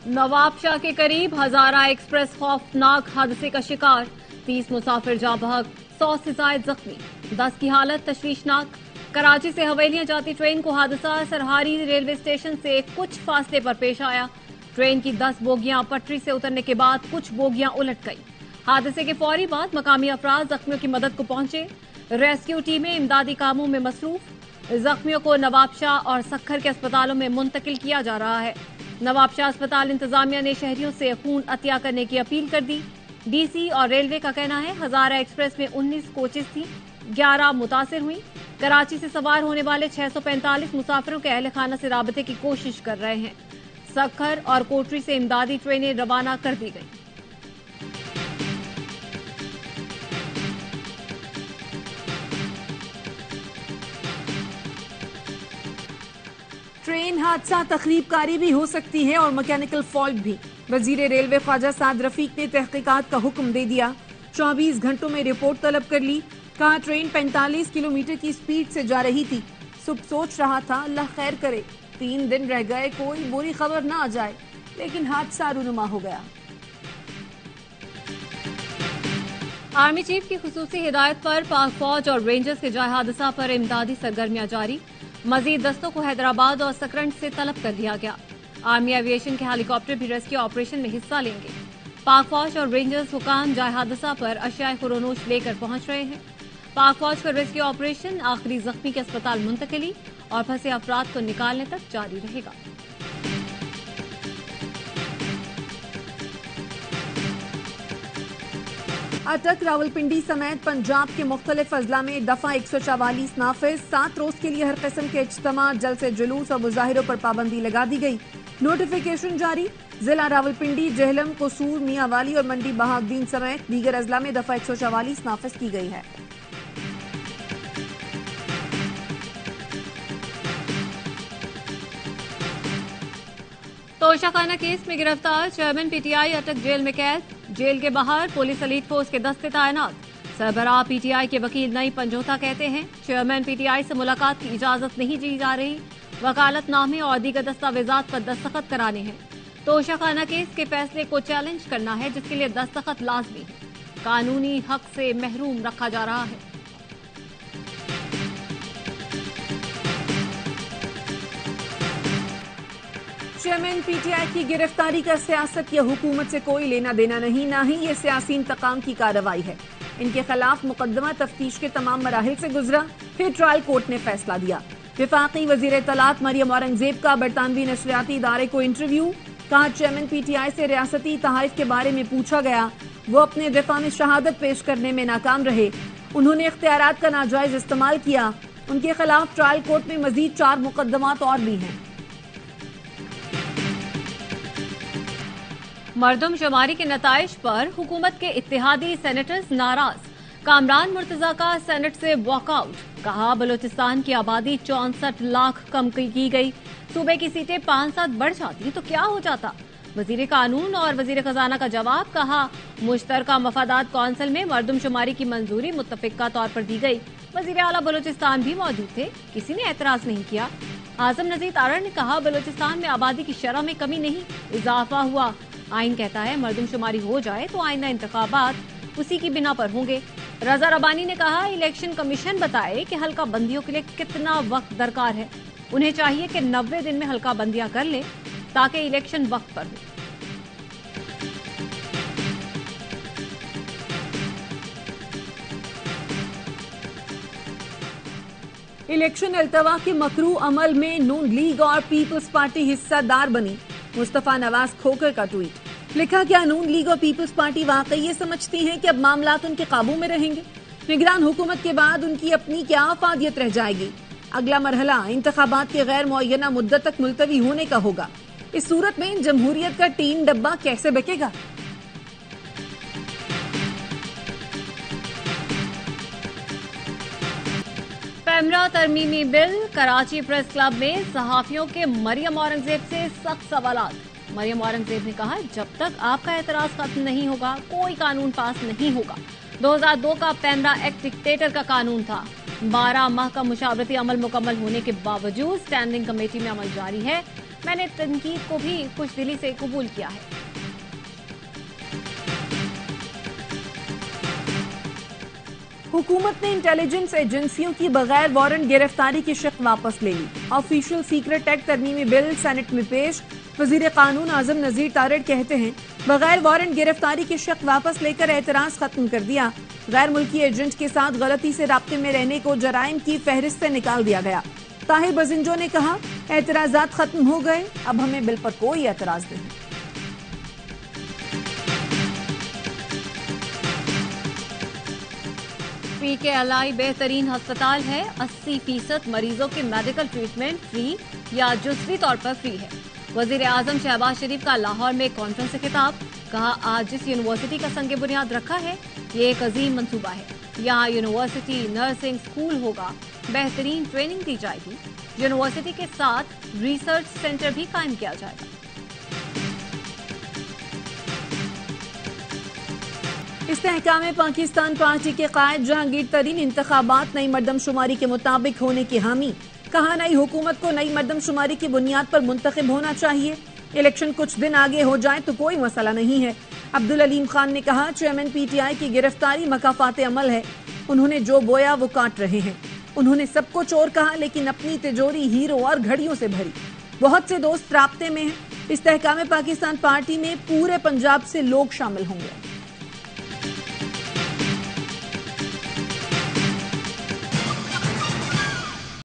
नवाबशाह के करीब हजारा एक्सप्रेस खौफनाक हादसे का शिकार, 30 मुसाफिर जाँ बहक, 100 से जायद जख्मी, 10 की हालत तशवीशनाक। कराची से हवेलियां जाती ट्रेन को हादसा सरहारी रेलवे स्टेशन से कुछ फासले पर पेश आया। ट्रेन की 10 बोगियां पटरी से उतरने के बाद कुछ बोगियां उलट गई। हादसे के फौरी बाद मकामी अफराद जख्मियों की मदद को पहुंचे। रेस्क्यू टीमें इमदादी कामों में मसरूफ। जख्मियों को नवाबशाह और सक्खर के अस्पतालों में मुंतकिल किया जा रहा है। नवाबशाह अस्पताल इंतजामिया ने शहरियों से खून अतिया करने की अपील कर दी। डीसी और रेलवे का कहना है हजारा एक्सप्रेस में 19 कोचेस थी, 11 मुतासिर हुई। कराची से सवार होने वाले 645 मुसाफिरों के अहल खाना से राबते की कोशिश कर रहे हैं। सक्खर और कोटरी से इमदादी ट्रेनें रवाना कर दी गई। ट्रेन हादसा तकरीबकारी भी हो सकती है और मैकेनिकल फॉल्ट भी। वजीर रेलवे ख्वाजा साद रफीक ने तहकीकात का हुक्म दे दिया। 24 घंटों में रिपोर्ट तलब कर ली। कहा ट्रेन 45 किलोमीटर की स्पीड से जा रही थी। सोच रहा था अल्लाह खैर करे, 3 दिन रह गए, कोई बुरी खबर ना आ जाए, लेकिन हादसा रूनुमा हो गया। आर्मी चीफ की खुसूसी हिदायत पर पाक फौज और रेंजर्स के जाए हादसा पर इमदादी सरगर्मियां जारी। मजीद दस्तों को हैदराबाद और सकरंड से तलब कर दिया गया। आर्मी एविएशन के हेलीकॉप्टर भी रेस्क्यू ऑपरेशन में हिस्सा लेंगे। पाक फौज और रेंजर्स हुकाम जाए हादसा पर अशियाए खुरोनोश लेकर पहुंच रहे हैं। पाक फौज का रेस्क्यू ऑपरेशन आखिरी जख्मी के अस्पताल मुंतकिली और फंसे अफराद को निकालने तक जारी रहेगा। अटक रावलपिंडी समेत पंजाब के मुख्तलिफ अजला में दफा 144 नाफिज। 7 रोज के लिए हर किस्म के इज्तिमा, जलसे, जुलूस और मुजाहिरों पर पाबंदी लगा दी गई। नोटिफिकेशन जारी। जिला रावलपिंडी, जेहलम, कसूर, मियांवाली और मंडी बहाउद्दीन समेत दीगर अजला में दफा 144 नाफिज की गई है। तोशाखाना केस में गिरफ्तार चेयरमैन पीटीआई अटक जेल में कैद। जेल के बाहर पुलिस एलीट फोर्स के दस्ते तैनात। सरबराह पीटीआई के वकील नई पंजोता कहते हैं चेयरमैन पीटीआई से मुलाकात की इजाजत नहीं दी जा रही। वकालतनामे और दीगर दस्तावेजात पर दस्तखत कराने हैं। तोशाखाना केस के फैसले को चैलेंज करना है जिसके लिए दस्तखत लाजमी है। कानूनी हक से महरूम रखा जा रहा है। चेयरमैन पीटीआई की गिरफ्तारी का सियासत या हुकूमत से कोई लेना देना नहीं, ना ही ये सियासी इंतकाम की कार्रवाई है। इनके खिलाफ मुकदमा तफ्तीश के तमाम मराहिल से गुजरा, फिर ट्रायल कोर्ट ने फैसला दिया। विफाकी वजीर इत्तलात मरियम औरंगजेब का बरतानवी नशरियाती इदारे को इंटरव्यू। कहा चेयरमैन पीटीआई से रियासती तहाइफ के बारे में पूछा गया, वो अपने दिफा में शहादत पेश करने में नाकाम रहे। उन्होंने इख्तियारात का नाजायज इस्तेमाल किया। उनके खिलाफ ट्रायल कोर्ट में मजीद 4 मुकदमात और भी हैं। मरदमशुमारी के नताइज पर हुकूमत के इत्तेहादी सेनेटर्स नाराज। कामरान मुर्तजा का सेनेट से वॉकआउट। कहा बलूचिस्तान की आबादी 64 लाख कम की गई। सूबे की सीटें 5-7 बढ़ जाती तो क्या हो जाता। वजीर कानून और वजीर खजाना का जवाब। कहा मुश्तरका मफादात कौंसिल में मरदमशुमारी की मंजूरी मुत्तफिका तौर पर दी गई। वजीर आला बलूचिस्तान भी मौजूद थे, किसी ने एतराज नहीं किया। आजम नजीर तारा ने कहा बलूचिस्तान में आबादी की शरह में कमी नहीं, इजाफा हुआ। आइन कहता है मरदमशुमारी हो जाए तो आइंदा इंतखाबात उसी की बिना पर होंगे। रजा रबानी ने कहा इलेक्शन कमीशन बताए कि हल्का बंदियों के लिए कितना वक्त दरकार है। उन्हें चाहिए कि 90 दिन में हल्का बंदियां कर ले ताकि इलेक्शन वक्त पर हो। इलेक्शन अल्तवा के मकरू अमल में नून लीग और पीपल्स पार्टी हिस्सादार बनी। मुस्तफा नवाज खोकर का ट्वीट। लिखा क्या नून लीग और पीपल्स पार्टी वाकई ये समझती हैं कि अब मामलात उनके काबू में रहेंगे। निगरान हुकूमत के बाद उनकी अपनी क्या अफादियत रह जाएगी। अगला मरहला इंतखाबात के गैर मुअय्यना मुद्दत तक मुलतवी होने का होगा। इस सूरत में जमहूरियत का टीन डब्बा कैसे बिकेगा। पैमरा तरमीमी बिल। कराची प्रेस क्लब में सहाफियों के मरियम औरंगजेब से सख्त सवालात। मरियम औरंगजेब ने कहा जब तक आपका एतराज खत्म नहीं होगा कोई कानून पास नहीं होगा। 2002 का पैमरा एक्ट डिक्टेटर का कानून था। 12 माह का मुशावरती अमल मुकम्मल होने के बावजूद स्टैंडिंग कमेटी में अमल जारी है। मैंने तनकीद को भी खुश दिली से कबूल किया है। हुकूमत ने इंटेलिजेंस एजेंसियों की बगैर वारंट गिरफ्तारी की शिक वापस ले ली। ऑफिशियल सीक्रेट एक्ट तरमीमी बिल सेनेट में पेश। वजीर कानून आजम नजीर तारड़ कहते हैं बगैर वारंट गिरफ्तारी की शिक वापस लेकर एतराज खत्म कर दिया। गैर मुल्की एजेंट के साथ गलती से राब्ते में रहने को जराइम की फहरिस्त से निकाल दिया गया। ताहिर बजिंजो ने कहा एतराजात खत्म हो गए, अब हमें बिल पर कोई एतराज नहीं। PKLI बेहतरीन अस्पताल है। 80% मरीजों के मेडिकल ट्रीटमेंट फ्री या जुज़वी तौर पर फ्री है। वजीर आजम शहबाज शरीफ का लाहौर में कॉन्फ्रेंस से खिताब। कहा आज जिस यूनिवर्सिटी का संग बुनियाद रखा है ये एक अजीम मंसूबा है। यहाँ यूनिवर्सिटी नर्सिंग स्कूल होगा, बेहतरीन ट्रेनिंग दी जाएगी। यूनिवर्सिटी के साथ रिसर्च सेंटर भी कायम किया जाएगा। इस्तेहकाम पाकिस्तान पार्टी के कायद जहांगीर तरीन इंतखाबात नई मर्दमशुमारी के मुताबिक होने की हामी। कहा नई हुकूमत को नई मर्दमशुमारी की बुनियाद पर मुंतखब होना चाहिए। इलेक्शन कुछ दिन आगे हो जाए तो कोई मसला नहीं है। अब्दुल अलीम खान ने कहा चेयरमैन PTI की गिरफ्तारी मकाफात अमल है। उन्होंने जो बोया वो काट रहे हैं। उन्होंने सबको चोर कहा लेकिन अपनी तिजोरी हीरो और घड़ियों से भरी। बहुत से दोस्त राब्ते में हैं। इस्तेहकाम पाकिस्तान पार्टी में पूरे पंजाब से लोग शामिल होंगे।